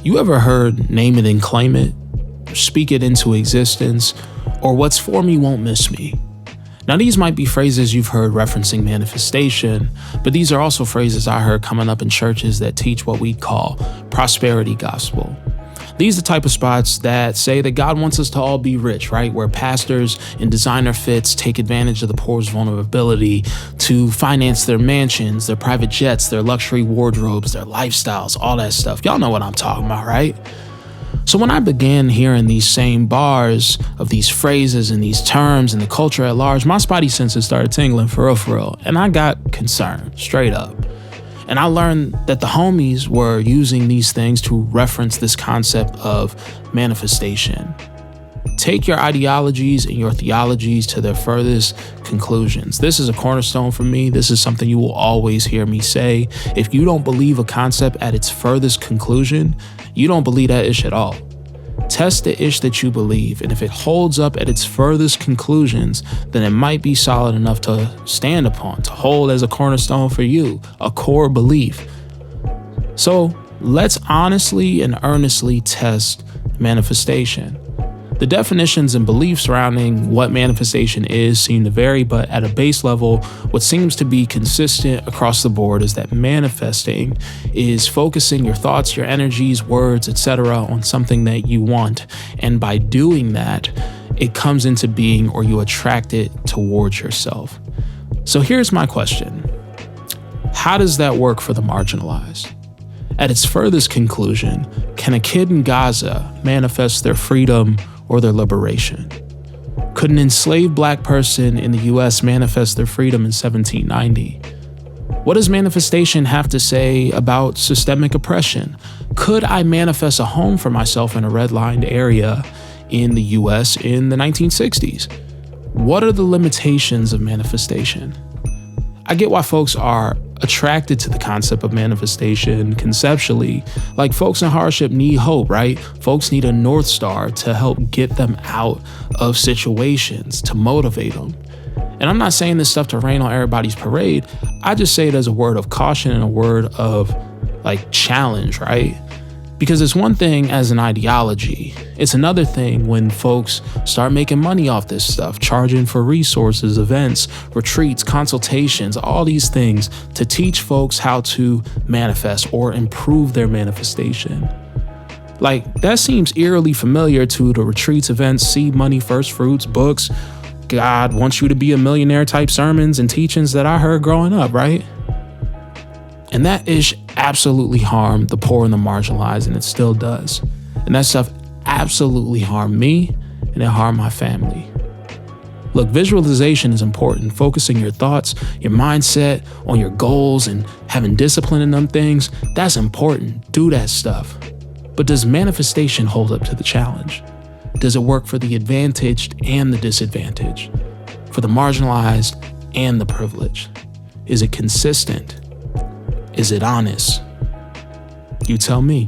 You ever heard name it and claim it, speak it into existence, or what's for me won't miss me? Now, these might be phrases you've heard referencing manifestation, but these are also phrases I heard coming up in churches that teach what we call prosperity gospel. These are the type of spots that say that God wants us to all be rich, right? Where pastors in designer fits take advantage of the poor's vulnerability to finance their mansions, their private jets, their luxury wardrobes, their lifestyles, all that stuff. Y'all know what I'm talking about, right? So when I began hearing these same bars of these phrases and these terms and the culture at large, my spidey senses started tingling for real. And I got concerned, straight up. And I learned that the homies were using these things to reference this concept of manifestation. Take your ideologies and your theologies to their furthest conclusions. This is a cornerstone for me. This is something you will always hear me say. If you don't believe a concept at its furthest conclusion, you don't believe that ish at all. Test the ish that you believe, and if it holds up at its furthest conclusions, then it might be solid enough to stand upon, to hold as a cornerstone for you, a core belief. So let's honestly and earnestly test manifestation. The definitions and beliefs surrounding what manifestation is seem to vary, but at a base level, what seems to be consistent across the board is that manifesting is focusing your thoughts, your energies, words, etc. on something that you want. And by doing that, it comes into being or you attract it towards yourself. So here's my question. How does that work for the marginalized? At its furthest conclusion, can a kid in Gaza manifest their freedom or their liberation? Could an enslaved black person in the US manifest their freedom in 1790? What does manifestation have to say about systemic oppression? Could I manifest a home for myself in a redlined area in the US in the 1960s? What are the limitations of manifestation? I get why folks are attracted to the concept of manifestation conceptually. Like, folks in hardship need hope, right? Folks need a North Star to help get them out of situations, to motivate them. And I'm not saying this stuff to rain on everybody's parade. I just say it as a word of caution and a word of challenge, right? Because it's one thing as an ideology. It's another thing when folks start making money off this stuff, charging for resources, events, retreats, consultations, all these things to teach folks how to manifest or improve their manifestation. That seems eerily familiar to the retreats, events, seed money, first fruits, books, God wants you to be a millionaire type sermons and teachings that I heard growing up, right? And that ish absolutely harmed the poor and the marginalized, and it still does. And that stuff absolutely harmed me, and it harmed my family. Look, visualization is important. Focusing your thoughts, your mindset on your goals and having discipline in them things, that's important. Do that stuff. But does manifestation hold up to the challenge? Does it work for the advantaged and the disadvantaged? For the marginalized and the privileged? Is it consistent? Is it honest? You tell me.